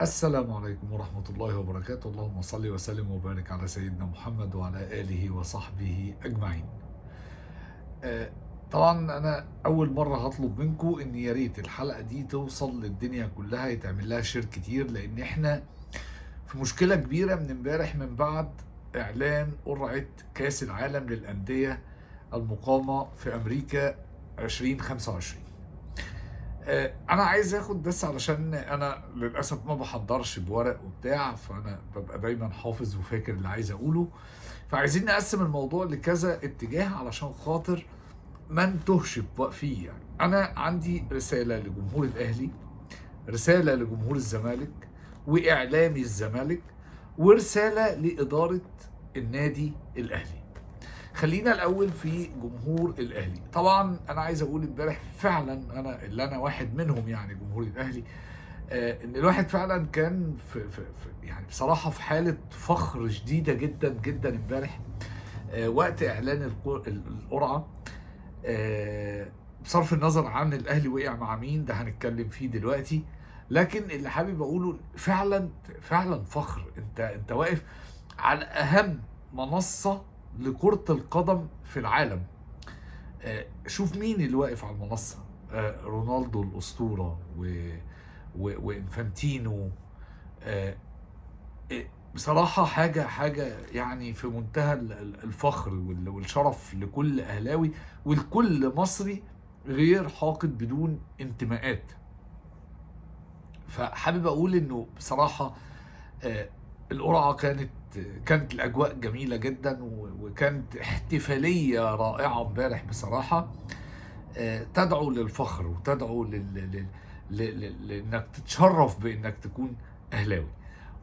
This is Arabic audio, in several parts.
السلام عليكم ورحمة الله وبركاته. اللهم صل وسلم وبارك على سيدنا محمد وعلى آله وصحبه أجمعين. آه، طبعا أنا أول مرة هطلب منكم إن يا ريت الحلقة دي توصل للدنيا كلها، يتعمل لها شير كتير، لأن إحنا في مشكلة كبيرة من امبارح من بعد إعلان قرعة كأس العالم للأندية المقامة في أمريكا 2025. انا عايز اخد بس علشان انا للاسف ما بحضرش بورق وبتاع، فانا ببقى دايما حافظ وفاكر اللي عايز اقوله. فعايزين نقسم الموضوع لكذا اتجاه علشان خاطر ما نتوهش فيه. يعني انا عندي رسالة لجمهور الاهلي، رسالة لجمهور الزمالك واعلامي الزمالك، ورسالة لادارة النادي الاهلي. خلينا الاول في جمهور الاهلي. طبعا انا عايز اقول امبارح فعلا انا واحد منهم، يعني جمهور الاهلي، ان الواحد فعلا كان في يعني بصراحه في حاله فخر شديده جدا جدا امبارح، وقت اعلان القرعه. بصرف النظر عن الاهلي وقع مع مين، ده هنتكلم فيه دلوقتي. لكن اللي حابب اقوله فعلا فعلا فخر. انت واقف على اهم منصه لكرة القدم في العالم. شوف مين اللي واقف على المنصة. رونالدو الأسطورة وإنفانتينو. آه، بصراحة حاجة يعني في منتهى الفخر والشرف لكل أهلاوي ولكل مصري غير حاقد بدون انتماءات. فحابب أقول إنه بصراحة آه، القرعة كانت الأجواء جميلة جدا، وكانت احتفالية رائعة امبارح بصراحة. تدعو للفخر وتدعو لانك تتشرف بانك تكون اهلاوي،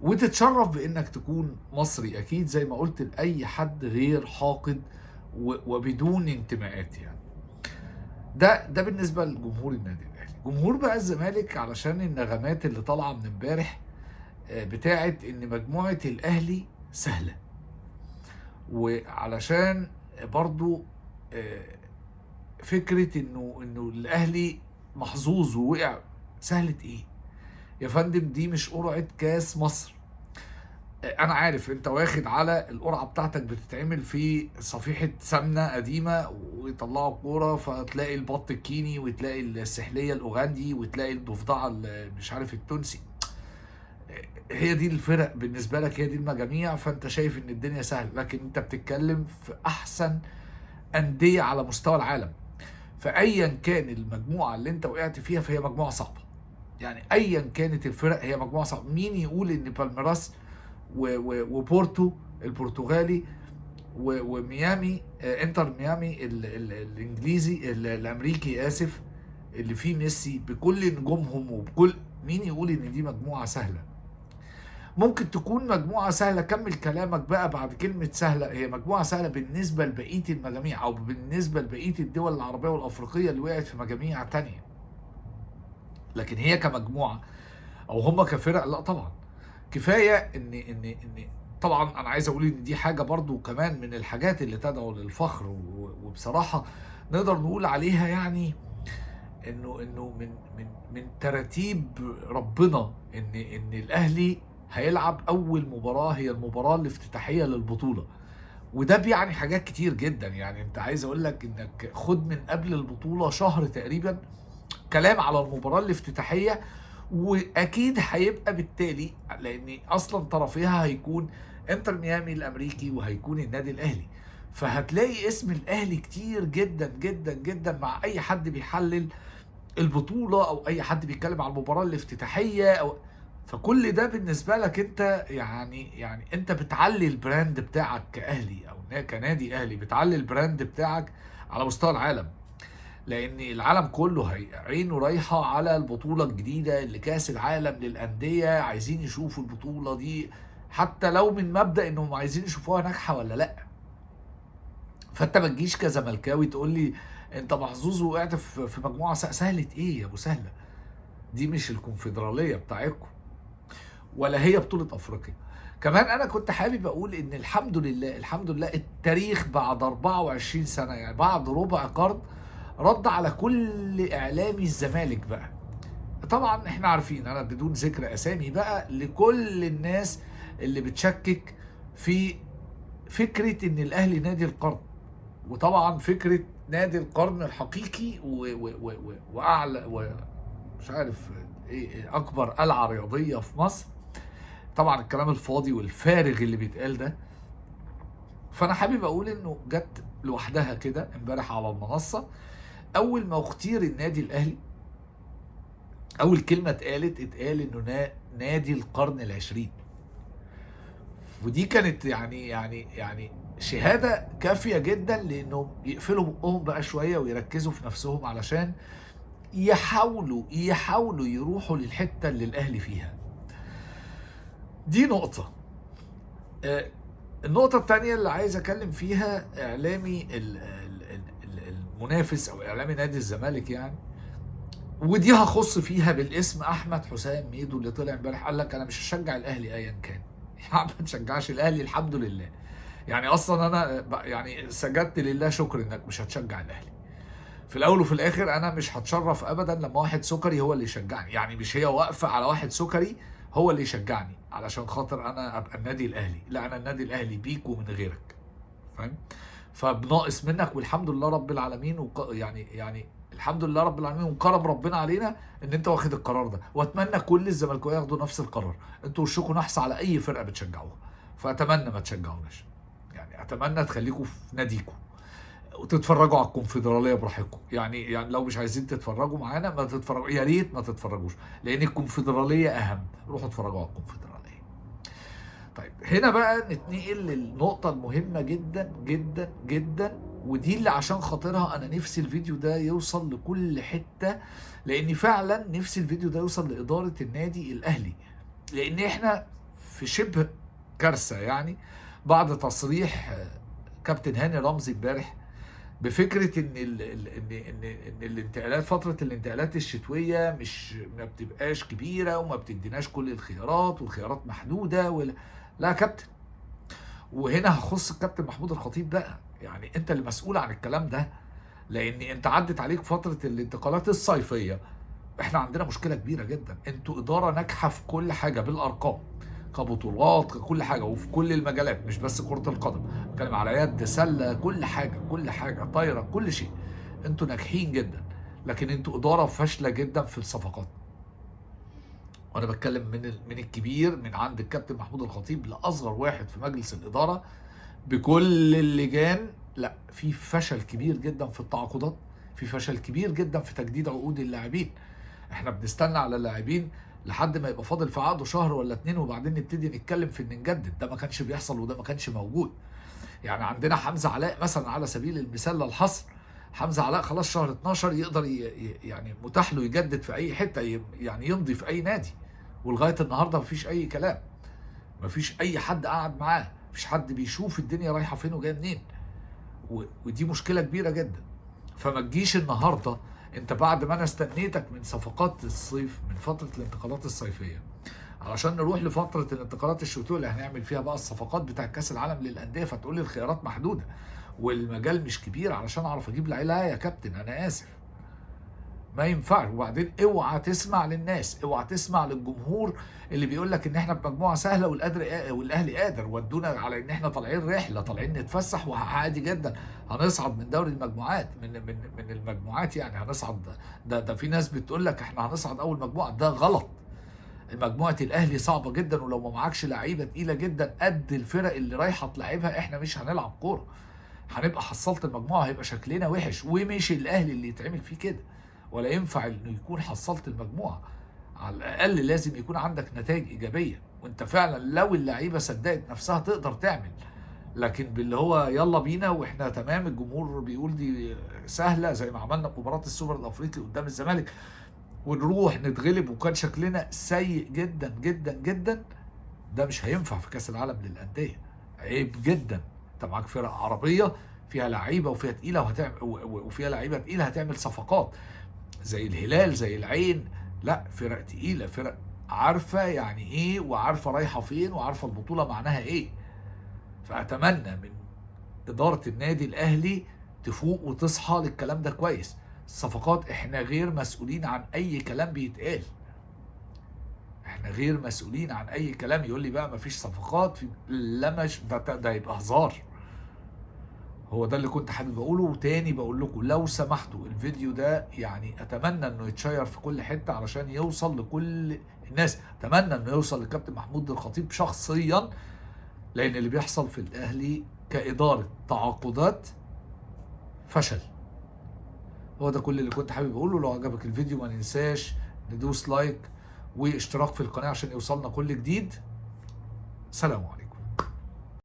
وتتشرف بانك تكون مصري اكيد، زي ما قلت لاي حد غير حاقد وبدون انتماءات. يعني ده بالنسبه لجمهور النادي الاهلي. جمهور بقى الزمالك، علشان النغمات اللي طالعه من امبارح بتاعت ان مجموعه الاهلي سهله، وعلشان برضو فكره انه الاهلي محظوظ ووقع. سهله ايه يا فندم؟ دي مش قرعه كاس مصر. انا عارف انت واخد على القرعه بتاعتك بتتعمل في صفيحه سمنه قديمه، ويطلعوا كوره فتلاقي البط الكيني وتلاقي السحليه الاوغندي وتلاقي الضفدعه مش عارف التونسي. هي دي الفرق بالنسبه لك، هي دي المجاميع، فانت شايف ان الدنيا سهله. لكن انت بتتكلم في احسن انديه على مستوى العالم، فايا كان المجموعه اللي انت وقعت فيها فهي مجموعه صعبه. يعني ايا كانت الفرق هي مجموعه صعبه. مين يقول ان بالميراس وبورتو البرتغالي وميامي، انتر ميامي الانجليزي الامريكي اسف، اللي فيه ميسي بكل نجومهم وبكل، مين يقول ان دي مجموعه سهله؟ ممكن تكون مجموعة سهلة، كمل كلامك بقى بعد كلمة سهلة. هي مجموعة سهلة بالنسبة لبقية المجاميع أو بالنسبة لبقية الدول العربية والأفريقية اللي وقعت في مجاميع تانية، لكن هي كمجموعة أو هما كفرق لا طبعا. كفاية إن طبعا أنا عايز أقول إن دي حاجة برضو كمان من الحاجات اللي تدعو للفخر، وبصراحة نقدر نقول عليها يعني انه من تراتيب ربنا ان الاهلي هيلعب اول مباراه هي المباراه الافتتاحيه للبطوله. وده بيعني حاجات كتير جدا. يعني انت عايز اقول لك انك خد من قبل البطوله شهر تقريبا كلام على المباراه الافتتاحيه، واكيد هيبقى بالتالي لان اصلا طرفيها هيكون انتر ميامي الامريكي وهيكون النادي الاهلي. فهتلاقي اسم الاهلي كتير جدا جدا جدا مع اي حد بيحلل البطولة او اي حد بيتكلم على المباراة الافتتاحية فكل ده بالنسبة لك انت يعني انت بتعلي البراند بتاعك كاهلي او كنادي اهلي، بتعلي البراند بتاعك على مستوى العالم، لان العالم كله عينه رايحة على البطولة الجديدة اللي كاس العالم للأندية. عايزين يشوفوا البطولة دي، حتى لو من مبدأ انهم عايزين يشوفوها ناجحة ولا لا. فانت ما تجيش كزملكاوي تقول لي انت محظوظ وقعت في مجموعه سهله. ايه يا ابو سهله؟ دي مش الكونفدراليه بتاعتكم، ولا هي بطوله افريقيا. كمان انا كنت حابب اقول ان الحمد لله الحمد لله التاريخ بعد 24 سنه، يعني بعد ربع قرن، رد على كل اعلامي الزمالك بقى. طبعا احنا عارفين، انا بدون ذكر اسامي بقى، لكل الناس اللي بتشكك في فكره ان الاهلي نادي القرن. وطبعا فكره نادي القرن الحقيقي واعلى ومش عارف ايه اكبر قلعه رياضيه في مصر، طبعا الكلام الفاضي والفارغ اللي بيتقال ده. فانا حابب اقول انه جت لوحدها كده امبارح على المنصه، اول ما اختير النادي الاهلي اول كلمه اتقال انه نادي القرن العشرين. ودي كانت يعني شهاده كافيه جدا لانهم يقفلوا بقهم بقى شويه ويركزوا في نفسهم، علشان يحاولوا يروحوا للحته اللي الاهلي فيها. دي نقطه. النقطه الثانيه اللي عايز اتكلم فيها، اعلامي المنافس او اعلامي نادي الزمالك يعني، ودي هخص فيها بالاسم احمد حسام ميدو، اللي طلع امبارح قال لك انا مش هشجع الاهلي ايا كان. يا عم ما تشجعش الاهلي، الحمد لله. يعني اصلا انا يعني سجدت لله شكر انك مش هتشجع الاهلي. في الاول وفي الاخر انا مش هتشرف ابدا لما واحد سكري هو اللي يشجعني، يعني مش هي واقفه على واحد سكري هو اللي يشجعني علشان خاطر انا ابقى النادي الاهلي. لا، انا النادي الاهلي بيك ومن غيرك، فاهم؟ فبناقص منك، والحمد لله رب العالمين يعني الحمد لله رب العالمين وكرم ربنا علينا ان انت واخد القرار ده. واتمنى كل الزملكاويه ياخدوا نفس القرار. انتوا وشكوا نحس على اي فرقه بتشجعوها، فاتمنى ما تشجعوناش. يعني اتمنى تخليكم في ناديكم وتتفرجوا على الكونفدراليه براحتكم. يعني لو مش عايزين تتفرجوا معانا ما تتفرجوا، يا ريت ما تتفرجوش، لان الكونفدراليه اهم. روحوا اتفرجوا على الكونفدراليه. طيب هنا بقى نتنقل للنقطة المهمة جدا جدا جدا، ودي اللي عشان خاطرها أنا نفسي الفيديو ده يوصل لكل حتة، لأني فعلا نفسي الفيديو ده يوصل لإدارة النادي الأهلي، لأن إحنا في شبه كارثة يعني بعد تصريح كابتن هاني رمزي امبارح بفكره ان الانتقالات، فتره الانتقالات الشتويه مش ما بتبقاش كبيره وما بتديناش كل الخيارات والخيارات محدوده لا يا كابتن. وهنا هخص الكابتن محمود الخطيب بقى، يعني انت اللي مسؤول عن الكلام ده، لان انت عدت عليك فتره الانتقالات الصيفيه. احنا عندنا مشكله كبيره جدا، انتوا اداره ناجحه في كل حاجه بالارقام، كبطولات، كل حاجه، وفي كل المجالات، مش بس كره القدم، بتكلم على يد، سله، كل حاجه كل حاجه، طايره، كل شيء. انتوا ناجحين جدا، لكن انتوا اداره فاشله جدا في الصفقات. وانا بتكلم من الكبير، من عند الكابتن محمود الخطيب لاصغر واحد في مجلس الاداره بكل اللجان. لا، في فشل كبير جدا في التعاقدات، في فشل كبير جدا في تجديد عقود اللاعبين. احنا بنستنى على اللاعبين لحد ما يبقى فاضل في عقده شهر ولا 2 وبعدين نبتدي نتكلم في ان نجدد. ده ما كانش بيحصل وده ما كانش موجود. يعني عندنا حمزه علاء مثلا على سبيل المثال للحصر، حمزه علاء خلاص شهر 12 يقدر يعني متاح له يجدد في اي حته، يعني يمضي في اي نادي، ولغايه النهارده مفيش اي كلام، مفيش اي حد قاعد معاه، مفيش حد بيشوف الدنيا رايحه فين وجايه منين. ودي مشكله كبيره جدا. فما تجيش النهارده انت بعد ما انا استنيتك من صفقات الصيف، من فتره الانتقالات الصيفيه، علشان نروح لفتره الانتقالات الشتويه اللي هنعمل فيها بقى الصفقات بتاع كاس العالم للانديه، فتقول لي الخيارات محدوده والمجال مش كبير علشان اعرف اجيب لعيبه. لا يا كابتن، انا اسف، ما ينفعش. وبعدين اوعى تسمع للناس، اوعى تسمع للجمهور اللي بيقول لك ان احنا بمجموعه سهله والاهلي قادر، ودونا على ان احنا طالعين رحله، طالعين نتفسح وعادي جدا هنصعد من دوري المجموعات، من المجموعات يعني هنصعد. ده في ناس بتقول لك احنا هنصعد اول مجموعه، ده غلط. مجموعه الاهلي صعبه جدا، ولو ما معكش لعيبه تقيله جدا قد الفرق اللي رايحه تلعبها احنا مش هنلعب كوره، هنبقى حصلت المجموعه، هيبقى شكلنا وحش. ومش الاهلي اللي يتعمل فيه كده، ولا ينفع انه يكون حصلت المجموعه. على الاقل لازم يكون عندك نتائج ايجابيه، وانت فعلا لو اللعيبه صدقت نفسها تقدر تعمل. لكن باللي هو يلا بينا واحنا تمام، الجمهور بيقول دي سهله، زي ما عملنا في مباراه السوبر الافريقي قدام الزمالك، ونروح نتغلب وكان شكلنا سيء جدا جدا جدا. ده مش هينفع في كاس العالم للانديه، عيب جدا. انت معاك فرق عربيه فيها لعيبه وفيها تقيله وفيها لعيبه تقيله هتعمل صفقات زي الهلال، زي العين. لا، فرق تقيله، فرق عارفه يعني ايه، وعارفه رايحه فين، وعارفه البطوله معناها ايه. فاتمنى من اداره النادي الاهلي تفوق وتصحى للكلام ده كويس. الصفقات احنا غير مسؤولين عن اي كلام بيتقال، احنا غير مسؤولين عن اي كلام. يقول لي بقى مفيش صفقات في، لا مش ده يبقى هزار. هو ده اللي كنت حابب اقوله. وتاني بقول لكم لو سمحتوا الفيديو ده يعني اتمنى انه يتشير في كل حته علشان يوصل لكل الناس. اتمنى انه يوصل للكابتن محمود الخطيب شخصيا، لان اللي بيحصل في الاهلي كاداره تعاقدات فشل. هو ده كل اللي كنت حابب اقوله. لو عجبك الفيديو ما ننساش ندوس لايك واشتراك في القناه عشان يوصلنا كل جديد. سلام عليكم.